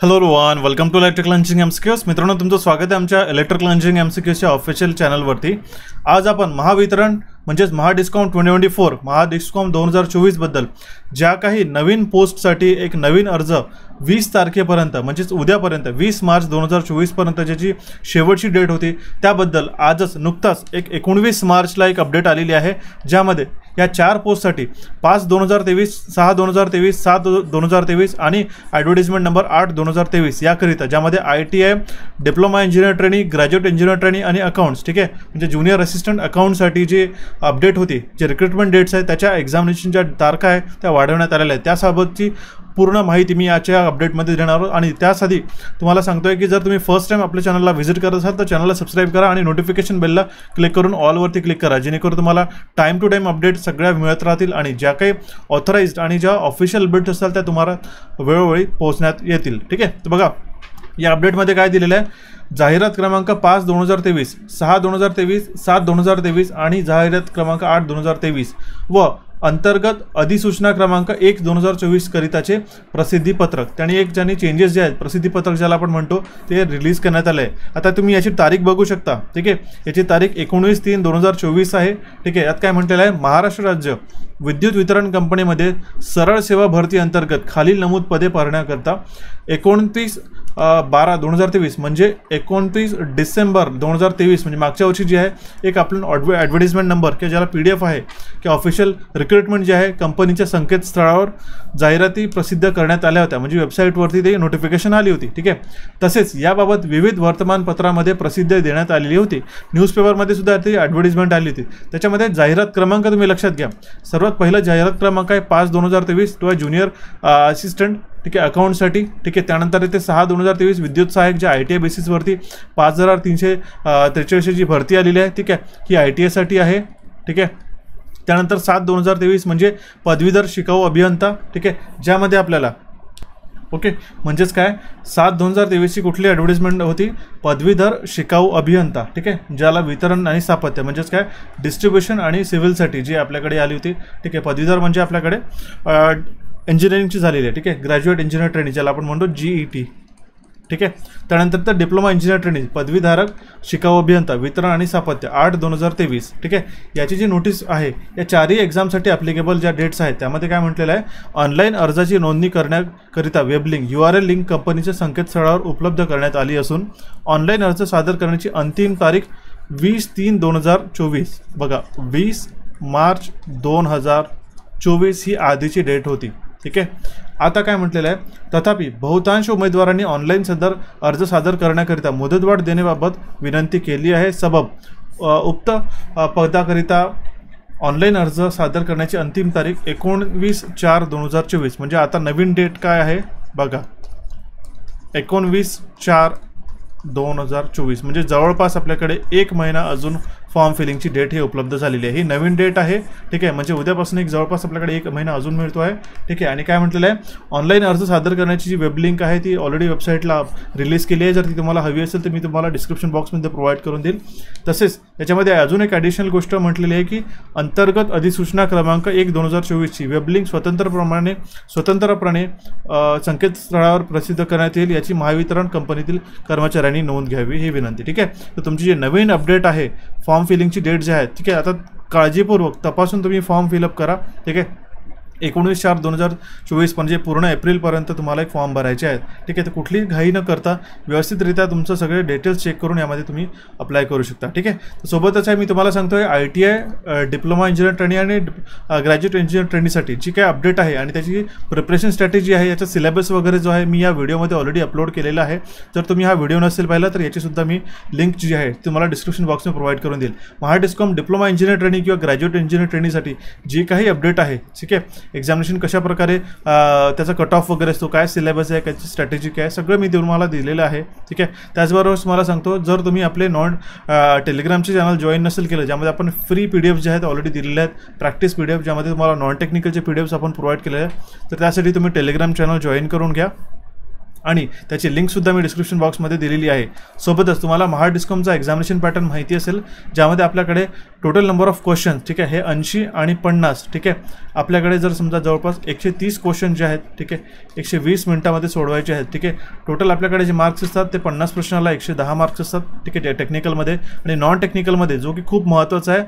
Hello Rohan, welcome to electrical engineering MCQs. मित्रांनो, तुमचं स्वागत आहे आमच्या इलेक्ट्रिकल इंजिनिअरिंग एमसीक्यूजच्या ऑफिशियल चॅनलवरती. आज आपण महावितरण म्हणजेच महाडिस्कॉम 2024 महाडिस्कॉम 2024 बद्दल ज्या काही नवीन पोस्टसाठी एक नवीन अर्ज 20 तारखेपर्यंत म्हणजेच उद्यापर्यंत 20 मार्च 2024 पर्यंत ज्याची शेवटची डेट होती त्याबद्दल आजच नुकताच एक 19 मार्चला एक अपडेट आलेली आहे, ज्यामध्ये या 4 पोस्टसाठी 5/2023, 6/2023, 7/2023 आणि ॲडव्हर्टिजमेंट नंबर 8/2023 याकरिता, ज्यामध्ये ITI diploma engineer training, graduate engineer training आणि अकाउंट्स, ठीक आहे, म्हणजे ज्युनियर असिस्टंट अकाउंटसाठी जे अपडेट होती, जे रिक्रुटमेंट डेट्स आहेत, त्याच्या एक्झामिनेशनच्या तारखा आहे त्या वाढवण्यात आलेल्या आहेत. त्यासोबतची पूर्ण माहिती मी याच्या अपडेटमध्ये देणार आहोत. आणि त्यासाठी तुम्हाला सांगतोय की जर तुम्ही फर्स्ट टाइम आपल्या चॅनलला व्हिजिट करत असाल तर चॅनलला सबस्क्राईब करा आणि नोटिफिकेशन बेलला क्लिक करून ऑलवरती क्लिक करा, जेणेकरून तुम्हाला टाईम टू टाईम अपडेट सगळ्या मिळत राहतील आणि ज्या काही ऑथराइज्ड आणि ज्या ऑफिशियल अपडेट्स असतात त्या तुम्हाला वेळोवेळी पोहोचण्यात येतील. ठीक आहे, तर बघा या अपडेटमध्ये काय दिलेलं आहे. जाहिरात क्रमांक 5/2023, 6/2023, 7/2023 आणि जाहिरात क्रमांक 8/2023 व अंतर्गत अधिसूचना क्रमांक 1/2024 करिताचे प्रसिद्धीपत्रक, त्यांनी चेंजेस जे आहेत प्रसिद्धीपत्रक ज्याला आपण म्हणतो ते रिलीज करण्यात आले आहे. आता तुम्ही याची तारीख बघू शकता. ठीक आहे, याची तारीख 19/3/2024 आहे. ठीक आहे, यात काय म्हटलेलं आहे. महाराष्ट्र राज्य विद्युत वितरण कंपनीमध्ये सरळ सेवा भरती अंतर्गत खालील नमूद पदे भरण्याकरता 29/12/2023 म्हणजे 29 डिसेंबर 2023 म्हणजे मागच्या वर्षी जी आहे एक आपण ॲडव्हर्टिजमेंट नंबर किंवा ज्याला PDF आहे की ऑफिशियल रिक्रुटमेंट जे आहे कंपनीच्या संकेतस्थळावर जाहिराती प्रसिद्ध करण्यात आल्या होत्या, म्हणजे वेबसाईटवरती ते नोटिफिकेशन आली होती. ठीक आहे, तसेच याबाबत विविध वर्तमानपत्रामध्ये प्रसिद्धी देण्यात आलेली होती. न्यूजपेपरमध्ये सुद्धा ती ॲडव्हर्टिजमेंट आली होती. त्याच्यामध्ये जाहिरात क्रमांक तुम्ही लक्षात घ्या. सर्वात पहिला जाहिरात क्रमांक आहे 5/2023 तो आहे ज्युनियर असिस्टंट, ठीक आहे, अकाउंटसाठी. ठीक आहे, त्यानंतर येते 6/2023 विद्युत सहायक जे ITI बेसिसवरती 5343 जी भरती आलेली आहे. ठीक आहे, ही ITI आहे. ठीक आहे, त्यानंतर 7/2023 म्हणजे पदवीधर शिकाऊ अभियंता. ठीक आहे, ज्यामध्ये आपल्याला म्हणजेच काय 7/2023 ची कुठली ॲडव्हर्टिजमेंट होती. पदवीधर शिकाऊ अभियंता. ठीक आहे, ज्याला वितरण आणि स्थापत्य म्हणजेच काय डिस्ट्रीब्युशन आणि सिव्हिलसाठी जी आपल्याकडे आली होती. ठीक आहे, पदवीधर म्हणजे आपल्याकडे इंजिनिअरिंगची झालेली आहे. ठीक आहे, ग्रॅज्युएट इंजिनियर ट्रेनिंग ज्याला आपण म्हणतो GET. ठीक आहे, त्यानंतर तर डिप्लोमा इंजिनियर ट्रेनिंग पदवीधारक शिकाऊ अभियंता वितरण आणि स्थापत्य 8/2023. ठीक आहे, याची जी नोटीस आहे या चारही एक्झामसाठी ॲप्लिकेबल ज्या डेट्स आहेत त्यामध्ये काय म्हटलेलं आहे. ऑनलाईन अर्जाची नोंदणी करण्याकरिता वेब लिंक URL लिंक कंपनीच्या संकेतस्थळावर उपलब्ध करण्यात आली असून ऑनलाईन अर्ज सादर करण्याची अंतिम तारीख 20/3/2024. बघा 20 मार्च 2024 ही आधीची डेट होती. ठीक आहे, आता काय म्हटलेलं आहे. तथापि बहुतांश उमेदवारांनी ऑनलाईन अर्ज सादर करण्याकरिता मुदतवाढ देण्याबाबत विनंती केली आहे. सबब उक्त पदाकरिता ऑनलाईन अर्ज सादर करण्याची अंतिम तारीख 19/4/2024 म्हणजे आता नवीन डेट काय आहे बघा 19/4/2024 म्हणजे जवळपास आपल्याकडे 1 महिना अजून फॉर्म फिलिंगची डेट ही उपलब्ध झालेली आहे. ही नवीन डेट आहे. ठीक आहे, म्हणजे उद्यापासून एक जवळपास आपल्याकडे 1 महिना अजून मिळतो आहे. ठीक आहे, आणि काय म्हटलेलं आहे ऑनलाईन अर्ज सादर करण्याची जी वेब लिंक आहे ती ऑलरेडी वेबसाईटला रिलीज केली आहे. जर ती तुम्हाला हवी असेल तर मी तुम्हाला डिस्क्रिप्शन बॉक्समध्ये प्रोव्हाइड करून देईल. तसेच याच्यामध्ये अजून एक ॲडिशनल गोष्ट म्हटलेली आहे की अंतर्गत अधिसूचना क्रमांक 1/2024 ची वेब लिंक स्वतंत्रपणे संकेतस्थळावर प्रसिद्ध करण्यात येईल. याची महावितरण कंपनीतील कर्मचाऱ्यांनी नोंद घ्यावी ही विनंती. ठीक आहे, तर तुमची जी नवीन अपडेट आहे फॉर्म फिलिंगची डेट जे आहे. ठीक आहे, आता काळजीपूर्वक तपासून तुम्ही फॉर्म फिलअप करा. ठीक आहे, 19/4/2024 म्हणजे पूर्ण एप्रिलपर्यंत तुम्हाला एक फॉर्म भरायचे आहेत. ठीक आहे, तर कुठलीही घाई न करता व्यवस्थितरित्या तुमचं सगळे डिटेल्स चेक करून यामध्ये तुम्ही अप्लाय करू शकता. ठीक आहे, सोबतच आहे मी तुम्हाला सांगतोय ITI डिप्लोमा इंजिनियर ट्रेनिंग आणि ग्रॅज्युएट इंजिनियर ट्रेनिंगसाठी जी काय अपडेट आहे आणि त्याची प्रिपरेशन स्ट्रॅटेजी आहे याचा सिलेबस वगैरे जो आहे मी या व्हिडिओमध्ये ऑलरेडी अपलोड केलेला आहे. जर तुम्ही हा व्हिडिओ नसेल पाहिला तर याचीसुद्धा मी लिंक जी आहे तुम्हाला डिस्क्रिप्शन बॉक्समध्ये प्रोव्हाइड करून देईल. महाडिस्कॉम डिप्लोमा इंजिनियर ट्रेनिंग किंवा ग्रॅज्युएट इंजिनियर ट्रेनिंगसाठी जी काही अपडेट आहे. ठीक आहे, एक्झामिनेशन कशा प्रकारे त्याचा कट ऑफ वगैरे असतो, काय सिलेबस आहे, त्याची स्ट्रॅटेजी काय, सगळं मी तुम्हाला दिलेलं आहे. ठीक आहे, त्याचबरोबर तुम्हाला सांगतो जर तुम्ही आपले टेलिग्रामचे चॅनल जॉईन नसेल केलं ज्यामध्ये आपण फ्री PDF जे आहेत ऑलरेडी दिलेले आहेत, प्रॅक्टिस PDF ज्यामध्ये तुम्हाला नॉन टेक्निकलचे PDFs आपण प्रोव्हाइड केले आहेत, तर त्यासाठी तुम्ही टेलिग्राम चॅनल जॉईन करून घ्या. आणि त्याची लिंकसुद्धा मी डिस्क्रिप्शन बॉक्समध्ये दिलेली आहे. सोबतच तुम्हाला महाडिस्कॉमचा एक्झामिनेशन पॅटर्न माहिती असेल, ज्यामध्ये आपल्याकडे टोटल नंबर ऑफ क्वेश्चन्स, ठीक आहे, हे 80 आणि 50, ठीक आहे. आपल्याकडे जर समजा जवळपास 130 क्वेश्चन जे आहेत, ठीक आहे, 120 मिनिटामध्ये सोडवायचे आहेत, ठीक आहे. टोटल आपल्याकडे जे मार्क्स असतात ते 50 प्रश्नाला 110 मार्क्स असतात, ठीक आहे, टेक्निकलमध्ये. आणि नॉन टेक्निकलमध्ये, जो की खूप महत्त्वाचा आहे,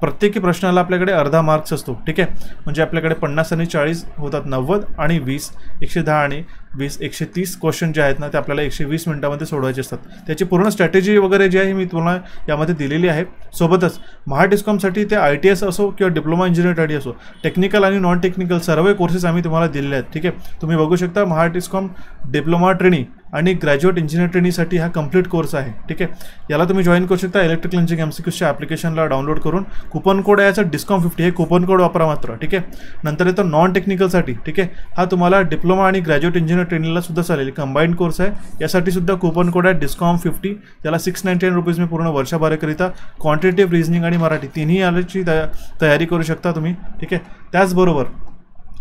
प्रत्येकी प्रश्नाला आपल्याकडे अर्धा मार्क्स असतो, ठीक आहे. म्हणजे आपल्याकडे 50 आणि 40 होतात 90, आणि 20 110 आणि 20 130 क्वेश्चन जे आहेत ना, ते आपल्याला 120 मिनिटामध्ये सोडवायचे असतात. त्याची पूर्ण स्ट्रॅटेजी वगैरे जी आहे मी तुम्हाला यामध्ये दिलेली आहे. सोबतच महाडिस्कॉमसाठी ते ITS असो किंवा डिप्लोमा इंजिनिअरिंग असो, टेक्निकल आणि नॉन टेक्निकल सर्व कोर्सेस आम्ही तुम्हाला दिलेले आहेत, ठीक आहे. तुम्ही बघू शकता महाडिस्कॉम डिप्लोमा ट्रेनिंग आणि ग्रॅज्युएट इंजिनिअर ट्रेनिंगसाठी हा कंप्लीट कोर्स आहे, ठीक आहे. याला तुम्ही जॉईन करू शकता इलेक्ट्रिकल इंजिनिअरिंग MCQच्या ॲप्लिकेशनला डाउनलोड करून. कुपन कोड आहे याचा DISCOM50, हे कुपन कोड वापरा मात्र, ठीक आहे. नंतर येतो नॉन टेक्निकलसाठी, ठीक आहे. हा तुम्हाला डिप्लोमा आणि ग्रॅज्युएट इंजिनिअर ट्रेनिंगला सुद्धा चालेल, कंबाईंड कोर्स आहे. यासाठी सुद्धा कुपन कोड आहे DISCOM50. त्याला 699 रुपीज मी पूर्ण वर्षभराकरिता क्वांटिटेटिव्ह रिझनिंग आणि मराठी तिन्ही याची तयारी करू शकता तुम्ही, ठीक आहे. त्याचबरोबर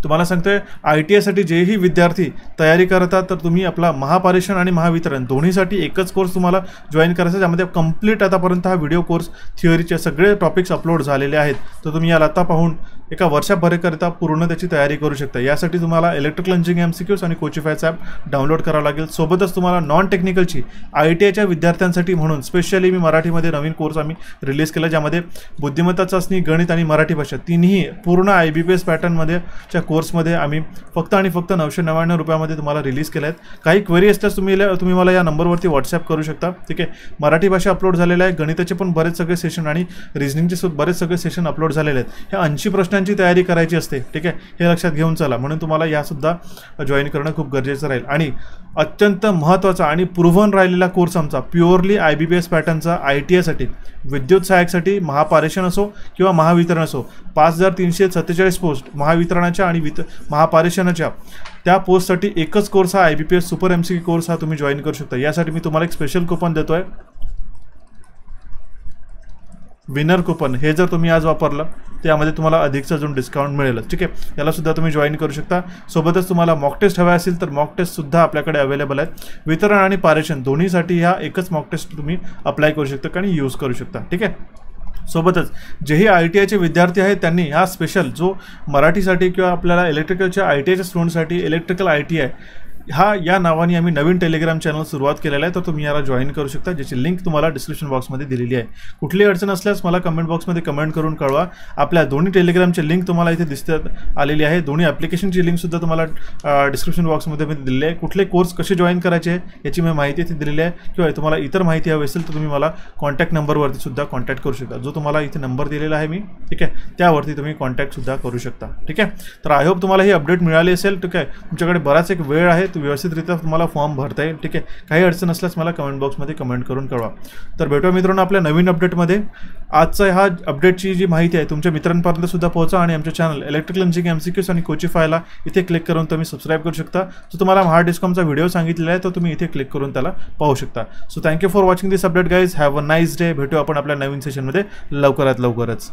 तुम्हाला सांगतोय ITIसाठी जेही विद्यार्थी तयारी करतात, तर तुम्ही आपला महापारेषण आणि महावितरण दोन्हीसाठी एकच कोर्स तुम्हाला जॉईन करायचा, ज्यामध्ये कंप्लीट आतापर्यंत हा व्हिडिओ कोर्स थिअरीचे सगळे टॉपिक्स अपलोड झालेले आहेत. तर तुम्ही याला आता पाहून एका वर्षभराकरिता पूर्ण त्याची तयारी करू शकता. यासाठी तुम्हाला इलेक्ट्रिकल इंजिनिअरिंग MCQs आणि कोचिफायचा ॲप डाउनलोड करावं लागेल. सोबतच तुम्हाला नॉन टेक्निकलची ITIच्या विद्यार्थ्यांसाठी म्हणून स्पेशली मी मराठीमध्ये नवीन कोर्स आम्ही रिलीज केला, ज्यामध्ये बुद्धिमत्ता चाचणी, गणित आणि मराठी भाषा तिन्ही पूर्ण IBPS पॅटर्नमध्ये कोर्समध्ये आम्ही फक्त आणि फक्त 999 रुपयामध्ये तुम्हाला रिलीज केले आहेत. काही क्वेरी असल्यास तुम्ही मला या नंबरवरती व्हॉट्सअप करू शकता, ठीक आहे. मराठी भाषा अपलोड झालेला आहे, गणिताचे पण बरेच सगळे सेशन आणि रिझनिंगचे बरेच सगळे सेशन अपलोड झालेले आहेत. हे 80 प्रश्नांची तयारी करायची असते, ठीक आहे, हे लक्षात घेऊन चला. म्हणून तुम्हाला यासुद्धा जॉईन करणं खूप गरजेचं राहील. आणि अत्यंत महत्त्वाचा आणि प्रूव्हन राहिलेला कोर्स आमचा प्युअरली IBPS पॅटर्नचा ITIसाठी, विद्युत सहाय्यकसाठी महापारेषण असो किंवा महावितरण असो, 5347 पोस्ट महावितरणाच्या आणि महापारेषणाच्या त्या पोस्टसाठी एकच कोर्स हा IBPS सुपर MCQ कोर्स हा तुम्ही जॉईन करू शकता. यासाठी मी तुम्हाला एक स्पेशल कुपन देतो आहे, विनर कुपन. हे जर तुम्ही आज वापरलं त्यामध्ये तुम्हाला अधिकचा अजून डिस्काउंट मिळेल, ठीक आहे. याला सुद्धा तुम्ही जॉईन करू शकता. सोबतच तुम्हाला मॉक टेस्ट हवे असेल तर मॉक टेस्टसुद्धा आपल्याकडे अवेलेबल आहेत. वितरण आणि पारेषण दोन्हीसाठी ह्या एकच मॉक टेस्ट तुम्ही अप्लाय करू शकता आणि यूज करू शकता, ठीक आहे. सोबतच जेही ITIचे विद्यार्थी आहेत त्यांनी हा स्पेशल जो मराठीसाठी किंवा आपल्याला इलेक्ट्रिकलच्या ITIच्या स्टुडंटसाठी इलेक्ट्रिकल ITI या नावाने आम्ही नवीन टेलिग्राम चॅनल सुरुवात केलेला आहे. तर तुम्ही याला जॉईन करू शकता, ज्याची लिंक तुम्हाला डिस्क्रिप्शन बॉक्समध्ये दिलेली आहे. कुठलीही अडचण असल्यास मला कमेंट बॉक्समध्ये कमेंट करून कळवा. आपल्या दोन्ही टेलिग्रामची लिंक तुम्हाला इथे दिसतात आलेली आहे. दोन्ही ॲप्लिकेशनची लिंकसुद्धा तुम्हाला डिस्क्रिप्शन बॉक्समध्ये मी दिलेली आहे. कुठले कोर्स कसे जॉईन करायचे याची मी माहिती इथे दिलेली आहे. किंवा तुम्हाला इतर माहिती हवी असेल तर तुम्ही मला कॉन्टॅक्ट नंबरवरती सुद्धा कॉन्टॅक्ट करू शकता, जो तुम्हाला इथे नंबर दिलेला आहे मी, ठीक आहे. त्यावरती तुम्ही कॉन्टॅक्टसुद्धा करू शकता, ठीक आहे. तर आय होप तुम्हाला ही अपडेट मिळाली असेल, ठीक आहे. तुमच्याकडे बराच एक वेळ आहे, व्यवस्थितरित्या तुम्हाला फॉर्म भरता येईल, ठीक आहे. काही अडचण असल्यास मला कमेंट बॉक्समध्ये कमेंट करून कळवा. तर भेटूया मित्रांनो आपल्या नवीन अपडेटमध्ये. आजचा हा अपडेटची जी माहिती आहे तुमच्या मित्रांपर्यंत सुद्धा पोहोचा. आणि आमच्या चॅनल इलेक्ट्रिकल इंजिनिअरिंग MCQs आणि कोचिफायला इथे क्लिक करून तुम्ही सबस्क्राईब करू शकता. जो तुम्हाला महाडिस्कॉमचा व्हिडिओ सांगितलेला आहे तो तुम्ही इथे क्लिक करून त्याला पाहू शकता. So thank you for watching this update guys. Have a nice day. भेटू आपण आपल्या नवीन सेशनमध्ये लवकरात लवकरच.